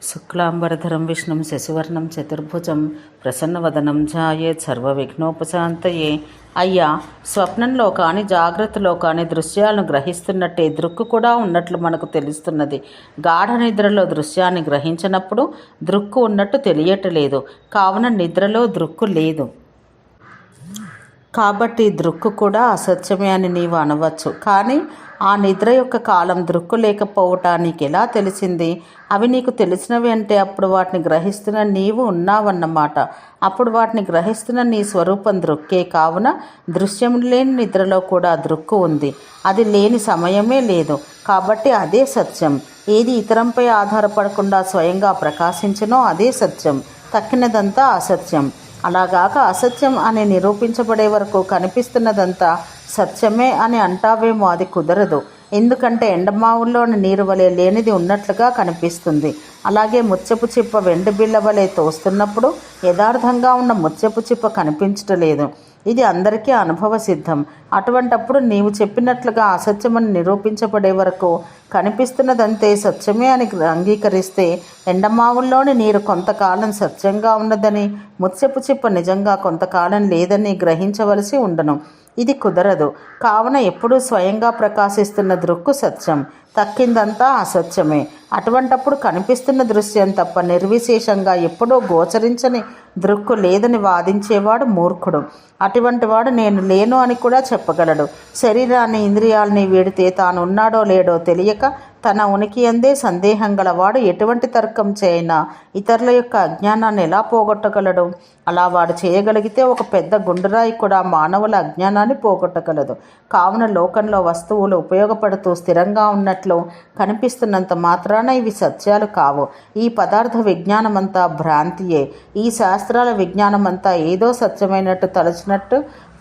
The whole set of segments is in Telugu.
శుక్లాంబరధరం విష్ణుం శశివర్ణం చతుర్భుజం ప్రసన్నవదనం ధ్యాయేత్ సర్వవిఘ్నోపశాంతయే. అయ్యా, స్వప్నంలో కానీ జాగ్రత్తలో కానీ దృశ్యాలను గ్రహిస్తున్నట్టే దృక్కు కూడా ఉన్నట్లు మనకు తెలుస్తున్నది. గాఢ నిద్రలో దృశ్యాన్ని గ్రహించినప్పుడు దృక్కు ఉన్నట్టు తెలియటలేదు. కావున నిద్రలో దృక్కు లేదు. కాబట్టి దృక్కు కూడా అసత్యమే అని నీవు అనవచ్చు. కానీ ఆ నిద్ర యొక్క కాలం దృక్కు లేకపోవటానికి ఎలా తెలిసింది? అవి నీకు తెలిసినవి అంటే అప్పుడు వాటిని గ్రహిస్తున్న నీవు ఉన్నావన్నమాట. అప్పుడు వాటిని గ్రహిస్తున్న నీ స్వరూపం దృక్కే. కావున దృశ్యం లేని నిద్రలో కూడా దృక్కు ఉంది. అది లేని సమయమే లేదు. కాబట్టి అదే సత్యం. ఏది ఇతరంపై ఆధారపడకుండా స్వయంగా ప్రకాశించునో అదే సత్యం. తక్కినదంతా అసత్యం. అలాగాక అసత్యం అని నిరూపించబడే వరకు కనిపిస్తున్నదంతా సత్యమే అని అంటావేమో, అది కుదరదు. ఎందుకంటే ఎండమావుల్లోని నీరు వలె లేనిది ఉన్నట్లుగా కనిపిస్తుంది. అలాగే ముత్యపు చిప్ప వెండి బిళ్ళ వలె తోస్తున్నప్పుడు యథార్థంగా ఉన్న ముత్యపు చిప్ప కనిపించటలేదు. ఇది అందరికీ అనుభవ సిద్ధం. అటువంటప్పుడు నీవు చెప్పినట్లుగా అసత్యమని నిరూపించబడే వరకు కనిపిస్తున్నదంతే సత్యమే అని అంగీకరిస్తే ఎండమావుల్లోని నీరు కొంతకాలం సత్యంగా ఉన్నదని, ముత్యపు చిప్ప నిజంగా కొంతకాలం లేదని గ్రహించవలసి ఉండను. ఇది కుదరదు. కావున ఎప్పుడూ స్వయంగా ప్రకాశిస్తున్న దృక్కు సత్యం, తక్కిందంతా అసత్యమే. అటువంటప్పుడు కనిపిస్తున్న దృశ్యం తప్ప నిర్విశేషంగా ఎప్పుడూ గోచరించని దృక్కు లేదని వాదించేవాడు మూర్ఖుడు. అటువంటి వాడు నేను లేను అని కూడా చెప్పగలడు. శరీరాన్ని ఇంద్రియాలని వీడితే తాను ఉన్నాడో లేడో తెలియక తన ఉనికి అందే సందేహం గలవాడు ఎటువంటి తర్కం చేయనా ఇతరుల యొక్క అజ్ఞానాన్ని ఎలా పోగొట్టగలడు? అలా వాడు చేయగలిగితే ఒక పెద్ద గుండురాయి కూడా మానవుల అజ్ఞానాన్ని పోగొట్టగలదు. కావున లోకంలో వస్తువులు ఉపయోగపడుతూ స్థిరంగా ఉన్నట్లు కనిపిస్తున్నంత మాత్రాన ఇవి సత్యాలు కావు. ఈ పదార్థ విజ్ఞానమంతా భ్రాంతియే. ఈ శాస్త్రాల విజ్ఞానమంతా ఏదో సత్యమైనట్టు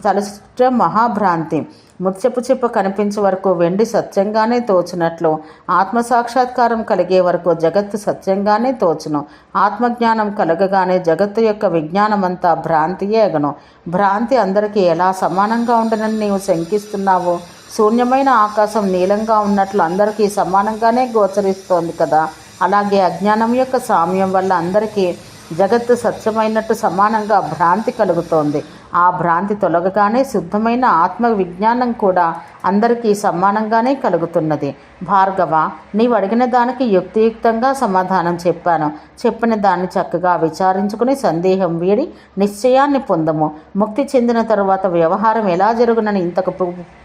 తలచుట మహాభ్రాంతి. ముత్యపు చిప్ప కనిపించే వరకు వెండి సత్యంగానే తోచినట్లు ఆత్మసాక్షాత్కారం కలిగే వరకు జగత్తు సత్యంగానే తోచును. ఆత్మజ్ఞానం కలగగానే జగత్తు యొక్క విజ్ఞానమంతా భ్రాంతియే అగను. భ్రాంతి అందరికీ ఎలా సమానంగా ఉండనని నీవు శంకిస్తున్నావు? శూన్యమైన ఆకాశం నీలంగా ఉన్నట్లు అందరికీ సమానంగానే గోచరిస్తోంది కదా. అలాగే అజ్ఞానం యొక్క సామ్యం వల్ల అందరికీ జగత్తు సత్యమైనట్టు సమానంగా భ్రాంతి కలుగుతోంది. ఆ భ్రాంతి తొలగగానే శుద్ధమైన ఆత్మ విజ్ఞానం కూడా అందరికీ సమానంగానే కలుగుతున్నది. భార్గవ, నీవు అడిగిన దానికి యుక్తియుక్తంగా సమాధానం చెప్పాను. చెప్పిన దాన్ని చక్కగా విచారించుకుని సందేహం వీడి నిశ్చయాన్ని పొందము. ముక్తి చెందిన తరువాత వ్యవహారం ఎలా జరుగునని ఇంతకు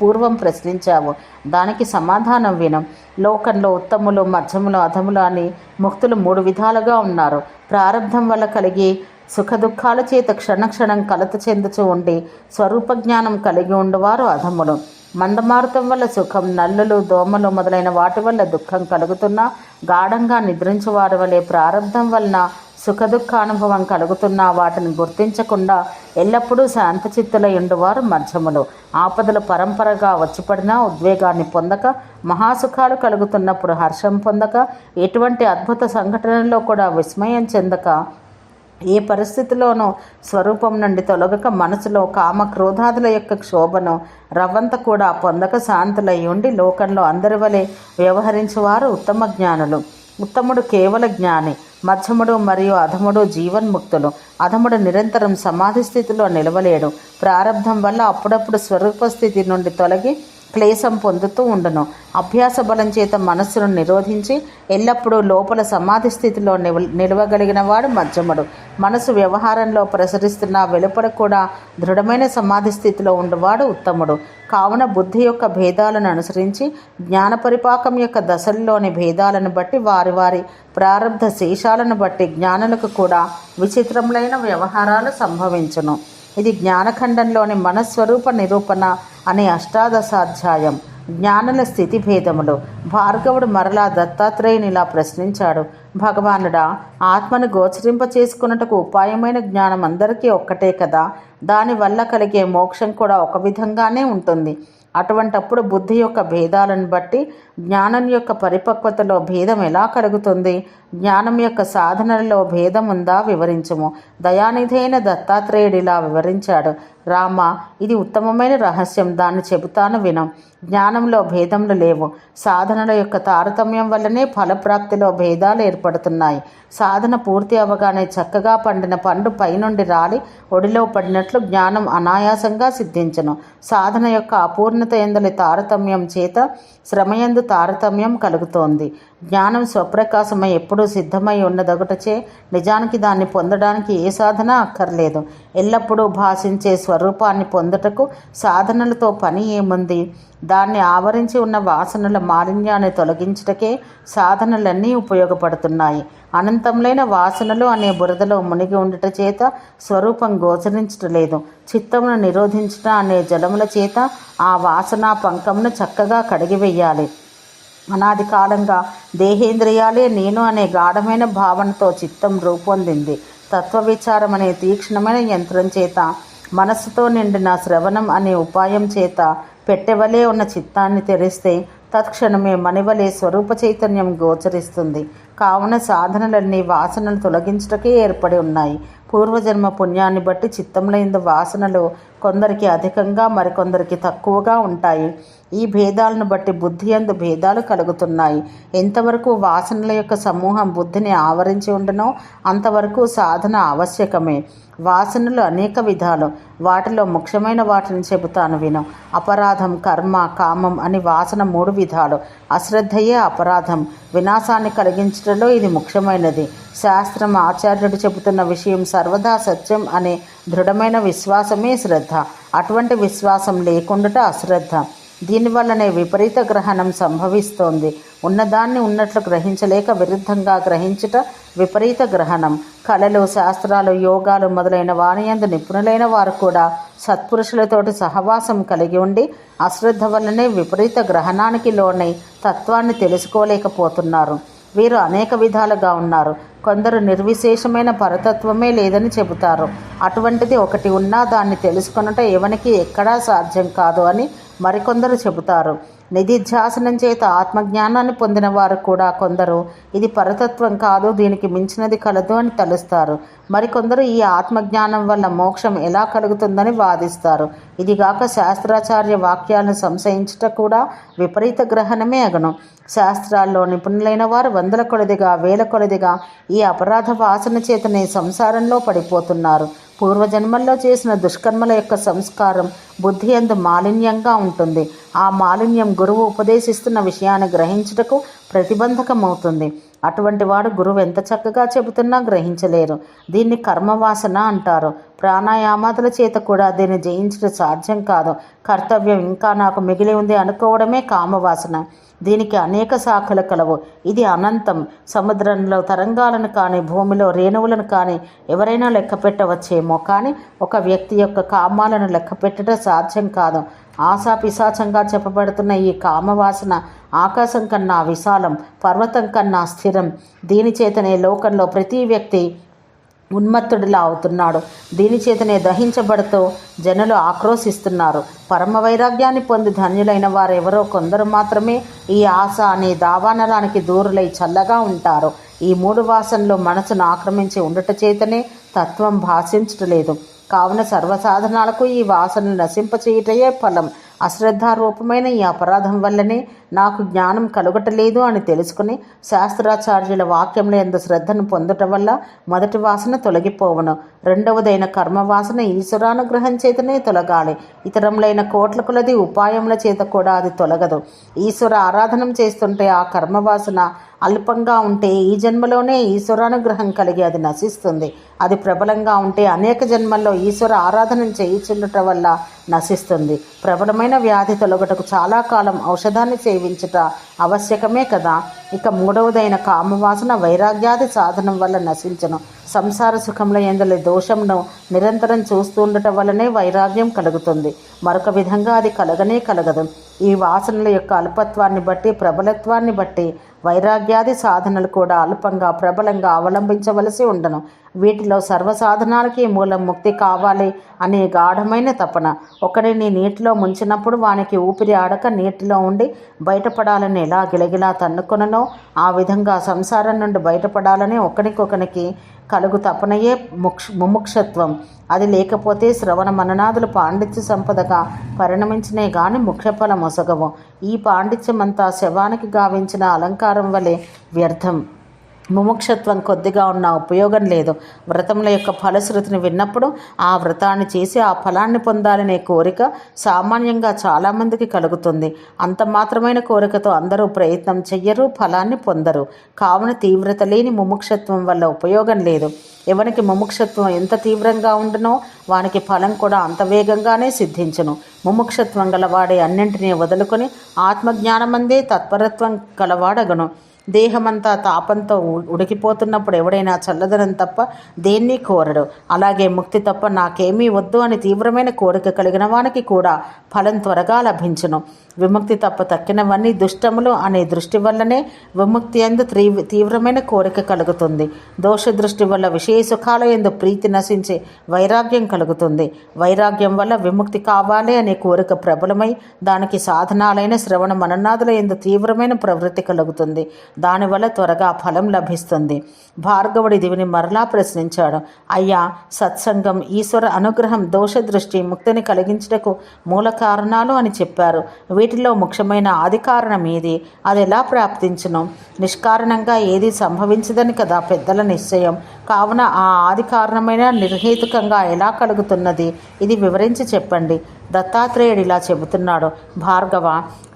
పూర్వం ప్రశ్నించావు. దానికి సమాధానం విను. లోకంలో ఉత్తములు, మధ్యములు, అధములు అని ముక్తులు 3 విధాలుగా ఉన్నారు. ప్రారంధం వల్ల కలిగి సుఖదుఖాల చేత క్షణక్షణం కలత చెందుచూ ఉండి స్వరూపజ్ఞానం కలిగి ఉండేవారు అధములు. మందమారుతం వల్ల సుఖం, నల్లులు, దోమలు మొదలైన వాటి వల్ల దుఃఖం కలుగుతున్నా గాఢంగా నిద్రించేవారి వలె ప్రారంధం వలన సుఖదుఖానుభవం కలుగుతున్నా వాటిని గుర్తించకుండా ఎల్లప్పుడూ శాంతచిత్తులై ఉండేవారు మధ్యములు. ఆపదలు పరంపరగా వచ్చిపడినా ఉద్వేగాన్ని పొందక, మహాసుఖాలు కలుగుతున్నప్పుడు హర్షం పొందక, ఎటువంటి అద్భుత సంఘటనలో కూడా విస్మయం చెందక, ఏ పరిస్థితిలోనూ స్వరూపం నుండి తొలగక, మనసులో కామ క్రోధాదుల యొక్క క్షోభను రవ్వంత కూడా పొందక శాంతులై ఉండి లోకంలో అందరి వలె వ్యవహరించేవారు ఉత్తమ జ్ఞానులు. ఉత్తముడు కేవల జ్ఞాని, మధ్యముడు మరియు అధముడు జీవన్ముక్తులు. అధముడు నిరంతరం సమాధి స్థితిలో నిలవలేడు. ప్రారంధం వల్ల అప్పుడప్పుడు స్వరూపస్థితి నుండి తొలగి క్లేశం పొందుతూ ఉండును. అభ్యాస బలం చేత మనస్సును నిరోధించి ఎల్లప్పుడూ లోపల సమాధి స్థితిలో నిలవగలిగిన వాడు మధ్యముడు. మనసు వ్యవహారంలో ప్రసరిస్తున్న వెలుపల కూడా దృఢమైన సమాధి స్థితిలో ఉండేవాడు ఉత్తముడు. కావున బుద్ధి యొక్క భేదాలను అనుసరించి జ్ఞాన పరిపాకం యొక్క దశల్లోని భేదాలను బట్టి వారి వారి ప్రారంధ శేషాలను బట్టి జ్ఞానులకు కూడా విచిత్రములైన వ్యవహారాలు సంభవించును. ఇది జ్ఞానఖండంలోని మనస్వరూప నిరూపణ అనే 18వ జ్ఞానుల స్థితి భేదములు. భార్గవుడు మరలా దత్తాత్రేయుని ఇలా ప్రశ్నించాడు. భగవానుడా, ఆత్మను గోచరింప చేసుకున్నట్టుకు ఉపాయమైన జ్ఞానం అందరికీ ఒక్కటే కదా. దానివల్ల కలిగే మోక్షం కూడా ఒక విధంగానే ఉంటుంది. అటువంటప్పుడు బుద్ధి యొక్క భేదాలను బట్టి జ్ఞానం యొక్క పరిపక్వతలో భేదం ఎలా కలుగుతుంది? జ్ఞానం యొక్క సాధనలలో భేదం ఉందా? వివరించుము. దయానిధైన దత్తాత్రేయుడు ఇలా వివరించాడు. రామ, ఇది ఉత్తమమైన రహస్యం. దాన్ని చెబుతాను విను. జ్ఞానంలో భేదములు లేవు. సాధనల యొక్క తారతమ్యం వల్లనే ఫలప్రాప్తిలో భేదాలు ఏర్పడుతున్నాయి. సాధన పూర్తి అవగానే చక్కగా పండిన పండు పైనుండి రాలి ఒడిలో పడినట్లు జ్ఞానం అనాయాసంగా సిద్ధించును. సాధన యొక్క అపూర్ణత ఎందలి తారతమ్యం చేత శ్రమయందు తారతమ్యం కలుగుతోంది. జ్ఞానం స్వప్రకాశమై ఎప్పుడూ సిద్ధమై ఉన్నదొకటచే నిజానికి దాన్ని పొందడానికి ఏ సాధన అక్కర్లేదు. ఎల్లప్పుడూ భాషించే స్వరూపాన్ని పొందుటకు సాధనలతో పని ఏముంది? దాన్ని ఆవరించి ఉన్న వాసనల మాలిన్యాన్ని తొలగించుటకే సాధనలన్నీ ఉపయోగపడుతున్నాయి. అనంతములైన వాసనలు అనే బురదలో మునిగి ఉండుట చేత స్వరూపం గోచరించటలేదు. చిత్తమును నిరోధించుట అనే జలముల చేత ఆ వాసనా పంకమును చక్కగా కడిగివేయాలి. అనాది కాలంగా దేహేంద్రియాలే నేను అనే గాఢమైన భావనతో చిత్తం రూపొందింది. తత్వవిచారం అనే తీక్ష్ణమైన యంత్రం చేత మనస్సుతో నిండిన శ్రవణం అనే ఉపాయం చేత పెట్టెవలే ఉన్న చిత్తాన్ని తెరిస్తే తత్క్షణమే మణివలే స్వరూప చైతన్యం గోచరిస్తుంది. కావున సాధనలన్నీ వాసనలు తొలగించుటకే ఏర్పడి ఉన్నాయి. పూర్వజన్మ పుణ్యాన్ని బట్టి చిత్తంలో వాసనలు కొందరికి అధికంగా మరికొందరికి తక్కువగా ఉంటాయి. ఈ భేదాలను బట్టి బుద్ధి యందు భేదాలు కలుగుతున్నాయి. ఎంతవరకు వాసనల యొక్క సమూహం బుద్ధిని ఆవరించి ఉండనో అంతవరకు సాధన ఆవశ్యకమే. వాసనలు అనేక విధాలు. వాటిలో ముఖ్యమైన వాటిని చెబుతాను విను. అపరాధం, కర్మ, కామం అని వాసన 3 విధాలు. అశ్రద్ధయే అపరాధం. వినాశాన్ని కలిగించడంలో ఇది ముఖ్యమైనది. శాస్త్రం, ఆచార్యుడు చెబుతున్న విషయం సర్వదా సత్యం అనే దృఢమైన విశ్వాసమే శ్రద్ధ. అటువంటి విశ్వాసం లేకుండాట అశ్రద్ధ. దీనివల్లనే విపరీత గ్రహణం సంభవిస్తోంది. ఉన్నదాన్ని ఉన్నట్లు గ్రహించలేక విరుద్ధంగా గ్రహించుట విపరీత గ్రహణం. కళలు, శాస్త్రాలు, యోగాలు మొదలైన వానియందు నిపుణులైన వారు కూడా సత్పురుషులతోటి సహవాసం కలిగి ఉండి అశ్రద్ధ వల్లనే విపరీత గ్రహణానికి లోనై తత్వాన్ని తెలుసుకోలేకపోతున్నారు. వీరు అనేక విధాలుగా ఉన్నారు. కొందరు నిర్విశేషమైన పరతత్వమే లేదని చెబుతారు. అటువంటిది ఒకటి ఉన్నా దాన్ని తెలుసుకొనుట ఎవనికి ఎక్కడా సాధ్యం కాదు అని మరికొందరు చెబుతారు. నిధిధ్యాసనం చేత ఆత్మజ్ఞానాన్ని పొందిన వారు కూడా కొందరు ఇది పరతత్వం కాదు, దీనికి మించినది కలదు అని తలుస్తారు. మరికొందరు ఈ ఆత్మజ్ఞానం వల్ల మోక్షం ఎలా కలుగుతుందని వాదిస్తారు. ఇదిగాక శాస్త్రాచార్య వాక్యాలను సంశయించుట కూడా విపరీత గ్రహణమే అగును. శాస్త్రాల్లో నిపుణులైన వారు 100 కొలదిగా 1000 కొలదిగా ఈ అపరాధ వాసన చేతనే సంసారంలో పడిపోతున్నారు. పూర్వజన్మల్లో చేసిన దుష్కర్మల యొక్క సంస్కారం బుద్ధి యందు మాలిన్యంగా ఉంటుంది. ఆ మాలిన్యం గురువు ఉపదేశిస్తున్న విషయాన్ని గ్రహించుటకు ప్రతిబంధకమవుతుంది. అటువంటి వాడు గురువు ఎంత చక్కగా చెబుతున్నా గ్రహించలేరు. దీన్ని కర్మవాసన అంటారు. ప్రాణాయామాదుల చేత కూడా దీన్ని జయించడం సాధ్యం కాదు. కర్తవ్యం ఇంకా నాకు మిగిలి ఉంది అనుకోవడమే కామవాసన. దీనికి అనేక శాఖలు కలవు. ఇది అనంతం. సముద్రంలో తరంగాలను కానీ భూమిలో రేణువులను కానీ ఎవరైనా లెక్క పెట్టవచ్చేమో, కానీ ఒక వ్యక్తి యొక్క కామాలను లెక్క పెట్టడం సాధ్యం కాదు. ఆశా పిశాచంగా చెప్పబడుతున్న ఈ కామవాసన ఆకాశం కన్నా విశాలం, పర్వతం కన్నా స్థిరం. దీని చేతనే లోకంలో ప్రతి వ్యక్తి ఉన్మత్తుడిలా అవుతున్నాడు. దీని చేతనే దహించబడుతూ జనులు ఆక్రోశిస్తున్నారు. పరమ వైరాగ్యాన్ని పొంది ధన్యులైన వారెవరో కొందరు మాత్రమే ఈ ఆశ అనే దావానలానికి దూరులై చల్లగా ఉంటారు. ఈ 3 వాసనలు మనసును ఆక్రమించి ఉండుట చేతనే తత్వం భాషించటలేదు. కావున సర్వసాధనాలకు ఈ వాసనను నశింపచేయుటయే ఫలం. అశ్రద్ధారూపమైన ఈ అపరాధం వల్లనే నాకు జ్ఞానం కలుగటలేదు అని తెలుసుకుని శాస్త్రాచార్యుల వాక్యముల యందు శ్రద్ధను పొందుట వల్ల మొదటి వాసన తొలగిపోవను. రెండవదైన కర్మవాసన ఈశ్వరానుగ్రహం చేతనే తొలగాలి. ఇతరములైన కోట్ల కొలది ఉపాయముల చేత కూడా అది తొలగదు. ఈశ్వర ఆరాధనం చేస్తుంటే ఆ కర్మవాసన అల్పంగా ఉంటే ఈ జన్మలోనే ఈశ్వరానుగ్రహం కలిగి అది నశిస్తుంది. అది ప్రబలంగా ఉంటే అనేక జన్మల్లో ఈశ్వర ఆరాధన చేయించుట వల్ల నశిస్తుంది. ప్రబలమైన వ్యాధి తొలగటకు చాలా కాలం ఔషధాన్ని సేవించుట ఆవశ్యకమే కదా. ఇక 3వదైన కామవాసన వైరాగ్యాది సాధనం వల్ల నశించను. సంసార సుఖంలో ఎందలి దోషంను నిరంతరం చూస్తుండటం వల్లనే వైరాగ్యం కలుగుతుంది. మరొక విధంగా అది కలగనే కలగదు. ఈ వాసనల యొక్క అల్పత్వాన్ని బట్టి, ప్రబలత్వాన్ని బట్టి వైరాగ్యాది సాధనలు కూడా అల్పంగా ప్రబలంగా అవలంబించవలసి ఉండను. వీటిలో సర్వసాధనాలకి మూలం ముక్తి కావాలి అనే గాఢమైన తపన. ఒకరిని నీటిలో ముంచినప్పుడు వానికి ఊపిరి ఆడక నీటిలో ఉండి బయటపడాలని ఎలా గిలగిలా తన్నుకొననో ఆ విధంగా సంసారం నుండి బయటపడాలని ఒకరికొకరికి కలుగు తపనయే ముముక్షత్వం. అది లేకపోతే శ్రవణ మననాదులు పాండిత్య సంపదగా పరిణమించినే గాని ముఖ్యఫలం మొసగవు. ఈ పాండిత్యమంతా శవానికి గావించిన అలంకారం వలె వ్యర్థం. ముముక్షత్వం కొద్దిగా ఉన్న ఉపయోగం లేదు. వ్రతముల యొక్క ఫలశ్రుతిని విన్నప్పుడు ఆ వ్రతాన్ని చేసి ఆ ఫలాన్ని పొందాలనే కోరిక సామాన్యంగా చాలామందికి కలుగుతుంది. అంత మాత్రమైన కోరికతో అందరూ ప్రయత్నం చెయ్యరు, ఫలాన్ని పొందరు. కావున తీవ్రత లేని ముముక్షత్వం వల్ల ఉపయోగం లేదు. ఎవనికి ముముక్షత్వం ఎంత తీవ్రంగా ఉండునో వానికి ఫలం కూడా అంత వేగంగానే సిద్ధించును. ముముక్షత్వం గలవాడే అన్నింటినీ వదులుకొని ఆత్మజ్ఞానమందే తత్పరత్వం గలవాడగను. దేహమంతా తాపంతో ఉడికిపోతున్నప్పుడు ఎవడైనా చల్లదనం తప్ప దేన్ని కోరడు. అలాగే ముక్తి తప్ప నాకేమీ వద్దు అని తీవ్రమైన కోరిక కలిగిన వానికి కూడా ఫలం త్వరగా లభించును. విముక్తి తప్ప తక్కినవన్నీ దుష్టములు అనే దృష్టి వల్లనే విముక్తి యందు తీవ్రమైన కోరిక కలుగుతుంది. దోష దృష్టి వల్ల విషయ సుఖాల యందు ప్రీతి నశించే వైరాగ్యం కలుగుతుంది. వైరాగ్యం వల్ల విముక్తి కావాలి అనే కోరిక ప్రబలమై దానికి సాధనాలైన శ్రవణ మననాదుల యందు తీవ్రమైన ప్రవృత్తి కలుగుతుంది. దానివల్ల త్వరగా ఫలం లభిస్తుంది. భార్గవుడి దివిని మరలా ప్రశ్నించాడు. అయ్యా, సత్సంగం, ఈశ్వర అనుగ్రహం, దోష దృష్టి ముక్తిని కలిగించుటకు మూల కారణాలు అని చెప్పారు. వీటిలో ముఖ్యమైన ఆది కారణం ఏది? అది ఎలా ప్రాప్తించును? నిష్కారణంగా ఏది సంభవించదని కదా పెద్దల నిశ్చయం. కావున ఆ ఆది కారణమైన నిర్హేతుకంగా ఎలా కలుగుతున్నది? ఇది వివరించి చెప్పండి. దత్తాత్రేయుడు ఇలా చెబుతున్నాడు. భార్గవ,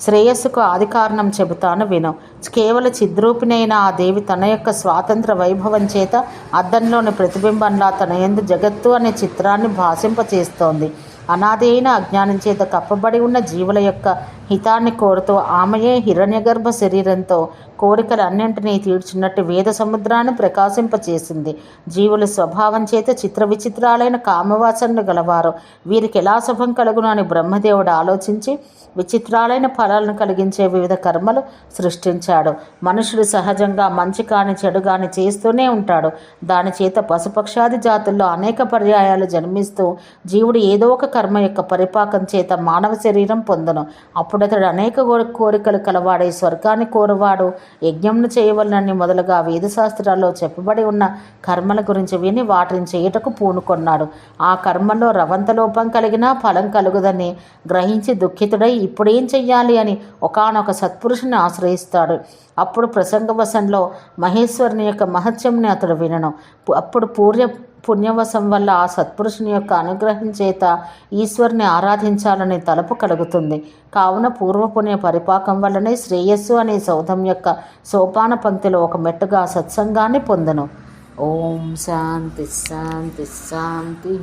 శ్రేయస్సుకు ఆది కారణం చెబుతాను విను. కేవల చిద్రూపిణైన ఆ దేవి తన యొక్క స్వాతంత్ర వైభవం చేత అద్దంలోని ప్రతిబింబంలా తన యందు జగత్తు అనే చిత్రాన్ని భాషింపచేస్తోంది. అనాది అయిన అజ్ఞానం చేత కప్పబడి ఉన్న జీవుల యొక్క హితాన్ని కోరుతూ ఆమెయే హిరణ్యగర్భ శరీరంతో కోరికలన్నింటినీ తీర్చినట్టు వేద సముద్రాన్ని ప్రకాశింపచేసింది. జీవుల స్వభావం చేత చిత్ర విచిత్రాలైన కామవాసనలు గలవారు. వీరికి ఎలా శుభం కలుగును అని బ్రహ్మదేవుడు ఆలోచించి విచిత్రాలైన ఫలాలను కలిగించే వివిధ కర్మలు సృష్టించాడు. మనుషుడు సహజంగా మంచి కాని చెడు కాని చేస్తూనే ఉంటాడు. దాని చేత పశుపక్షాది జాతుల్లో అనేక పర్యాయాలు జన్మిస్తూ జీవుడు ఏదో ఒక కర్మ యొక్క పరిపాకం చేత మానవ శరీరం పొందును. అప్పుడతడు అనేక కోరికలు కలవాడై స్వర్గాన్ని కోరువాడు. యజ్ఞంను చేయవలనని మొదలుగా వేదశాస్త్రాల్లో చెప్పబడి ఉన్న కర్మల గురించి విని వాటిని చేయుటకు పూనుకొన్నాడు. ఆ కర్మలో రవంత లోపం కలిగినా ఫలం కలుగుదని గ్రహించి దుఃఖితుడై ఇప్పుడేం చెయ్యాలి అని ఒకానొక సత్పురుషుని ఆశ్రయిస్తాడు. అప్పుడు ప్రసంగవశంలో మహేశ్వరుని యొక్క మహత్యంని అతడు వినను. అప్పుడు పుణ్యవశం వల్ల ఆ సత్పురుషుని యొక్క అనుగ్రహం చేత ఈశ్వరుని ఆరాధించాలనే తలపు కలుగుతుంది. కావున పూర్వపుణ్య పరిపాకం వల్లనే శ్రేయస్సు అనే సౌధం యొక్క సోపాన పంక్తిలో ఒక మెట్టుగా సత్సంగాన్ని పొందను. ఓం శాంతి శాంతి శాంతి.